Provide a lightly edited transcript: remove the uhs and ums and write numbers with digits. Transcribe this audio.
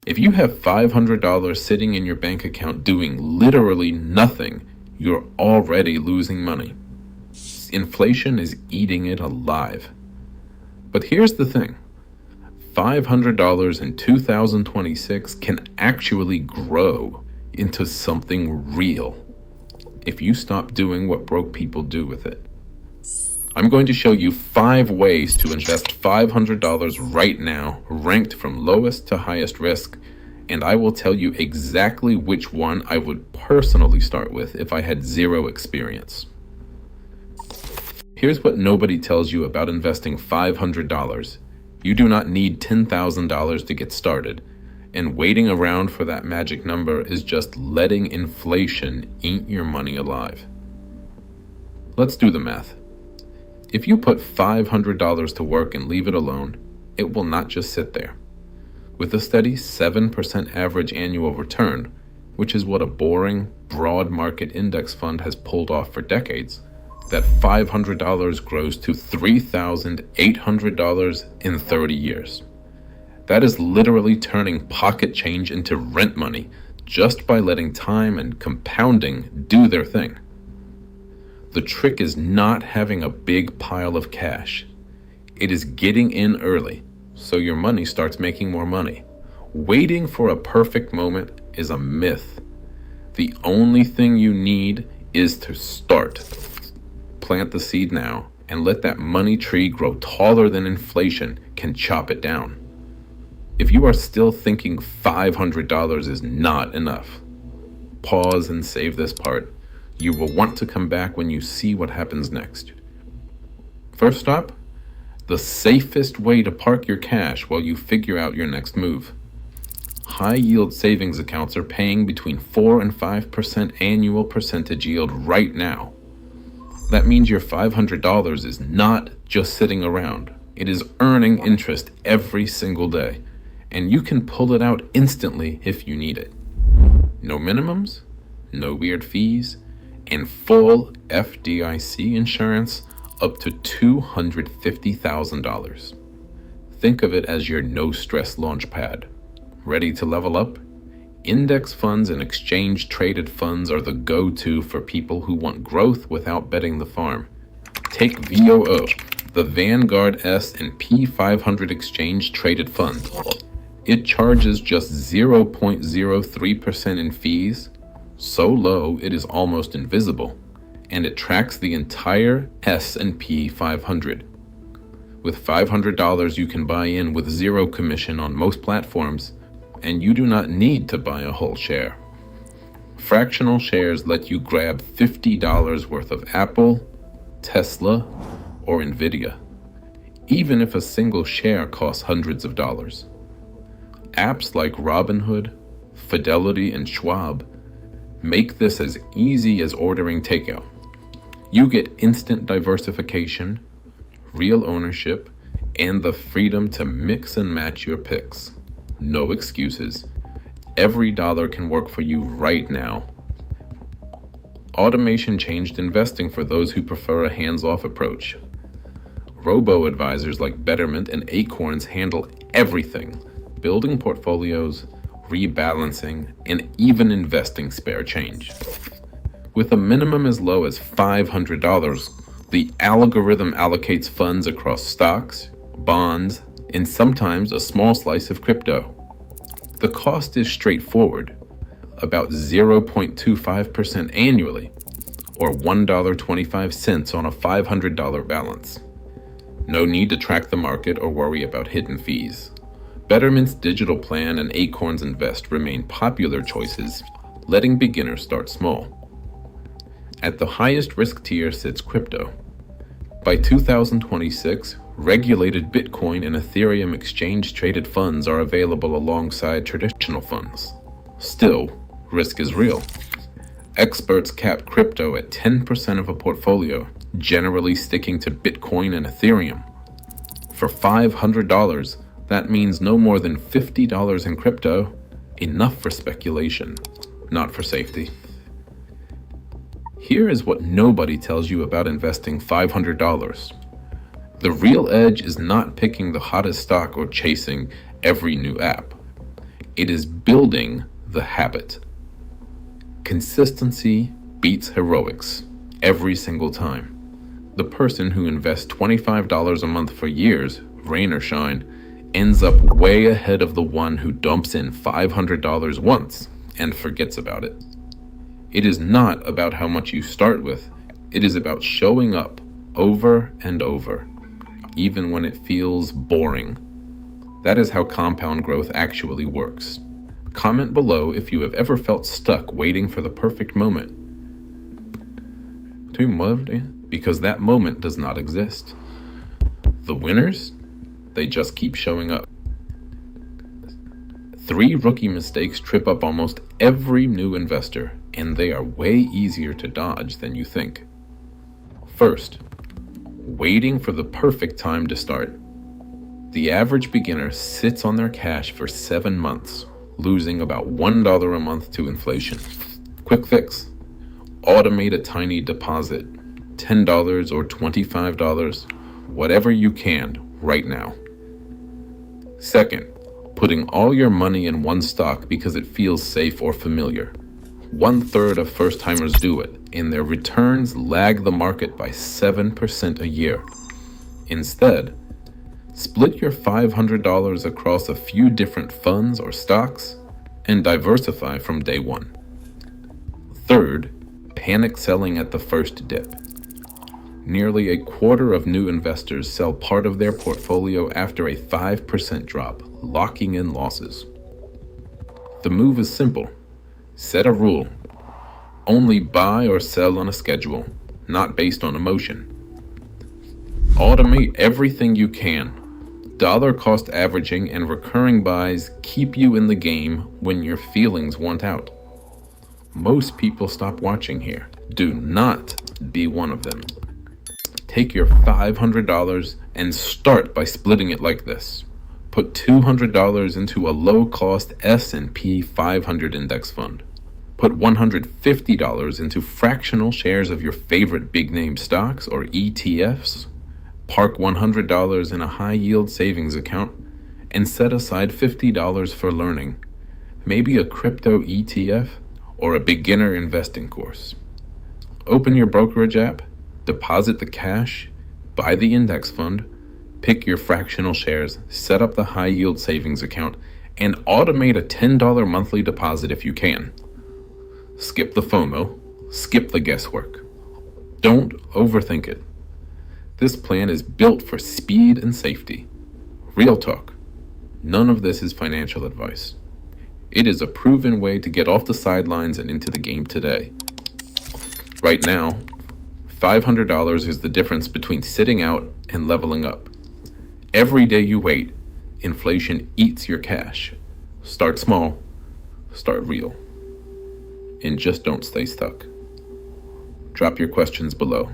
If you have $500 sitting in your bank account doing literally nothing, you're already losing money. Inflation is eating it alive. But here's the thing. $500 in 2026 can actually grow into something real if you stop doing what broke people do with it. I'm going to show you 5 ways to invest $500 right now, ranked from lowest to highest risk, and I will tell you exactly which one I would personally start with if I had zero experience. Here's what nobody tells you about investing $500. You do not need $10,000 to get started, and waiting around for that magic number is just letting inflation eat your money alive. Let's do the math. If you put $500 to work and leave it alone, it will not just sit there. With a steady 7% average annual return, which is what a boring, broad market index fund has pulled off for decades, that $500 grows to $3,800 in 30 years. That is literally turning pocket change into rent money just by letting time and compounding do their thing. The trick is not having a big pile of cash. It is getting in early, so your money starts making more money. Waiting for a perfect moment is a myth. The only thing you need is to start. Plant the seed now and let that money tree grow taller than inflation can chop it down. If you are still thinking $500 is not enough, pause and save this part. You will want to come back when you see what happens next. First stop, the safest way to park your cash while you figure out your next move. High-yield savings accounts are paying between 4 and 5% annual percentage yield right now. That means your $500 is not just sitting around. It is earning interest every single day, and you can pull it out instantly if you need it. No minimums, no weird fees, and full FDIC insurance up to $250,000. Think of it as your no-stress launch pad. Ready to level up? Index funds and exchange-traded funds are the go-to for people who want growth without betting the farm. Take VOO, the Vanguard S&P 500 exchange-traded fund. It charges just 0.03% in fees, so low it is almost invisible, and it tracks the entire S&P 500. With $500 you can buy in with zero commission on most platforms, and you do not need to buy a whole share. Fractional shares let you grab $50 worth of Apple, Tesla, or Nvidia, even if a single share costs hundreds of dollars. Apps like Robinhood, Fidelity, and Schwab make this as easy as ordering takeout. You get instant diversification, real ownership, and the freedom to mix and match your picks. No excuses. Every dollar can work for you right now. Automation changed investing for those who prefer a hands-off approach. Robo-advisors like Betterment and Acorns handle everything, building portfolios, rebalancing, and even investing spare change. With a minimum as low as $500, the algorithm allocates funds across stocks, bonds, and sometimes a small slice of crypto. The cost is straightforward, about 0.25% annually, or $1.25 on a $500 balance. No need to track the market or worry about hidden fees. Betterment's digital plan and Acorns Invest remain popular choices, letting beginners start small. At the highest risk tier sits crypto. By 2026, regulated Bitcoin and Ethereum exchange-traded funds are available alongside traditional funds. Still, risk is real. Experts cap crypto at 10% of a portfolio, generally sticking to Bitcoin and Ethereum. For $500, that means no more than $50 in crypto, enough for speculation, not for safety. Here is what nobody tells you about investing $500. The real edge is not picking the hottest stock or chasing every new app. It is building the habit. Consistency beats heroics every single time. The person who invests $25 a month for years, rain or shine, ends up way ahead of the one who dumps in $500 once and forgets about it. It is not about how much you start with. It is about showing up over and over, even when it feels boring. That is how compound growth actually works. Comment below if you have ever felt stuck waiting for the perfect moment. Because that moment does not exist. The winners, they just keep showing up. 3 rookie mistakes trip up almost every new investor, and they are way easier to dodge than you think. First, waiting for the perfect time to start. The average beginner sits on their cash for 7 months, losing about $1 a month to inflation. Quick fix: automate a tiny deposit, $10 or $25, whatever you can right now. Second, putting all your money in one stock because it feels safe or familiar. 1/3 of first-timers do it, and their returns lag the market by 7% a year. Instead, split your $500 across a few different funds or stocks and diversify from day one. Third, panic selling at the first dip. Nearly a quarter of new investors sell part of their portfolio after a 5% drop, locking in losses. The move is simple. Set a rule. Only buy or sell on a schedule, not based on emotion. Automate everything you can. Dollar cost averaging and recurring buys keep you in the game when your feelings want out. Most people stop watching here. Do not be one of them. Take your $500 and start by splitting it like this. Put $200 into a low-cost S&P 500 index fund. Put $150 into fractional shares of your favorite big-name stocks or ETFs. Park $100 in a high-yield savings account and set aside $50 for learning, maybe a crypto ETF or a beginner investing course. Open your brokerage app, deposit the cash, buy the index fund, pick your fractional shares, set up the high-yield savings account, and automate a $10 monthly deposit if you can. Skip the FOMO, skip the guesswork. Don't overthink it. This plan is built for speed and safety. Real talk. None of this is financial advice. It is a proven way to get off the sidelines and into the game today. Right now, $500 is the difference between sitting out and leveling up. Every day you wait, inflation eats your cash. Start small, start real, and just don't stay stuck. Drop your questions below.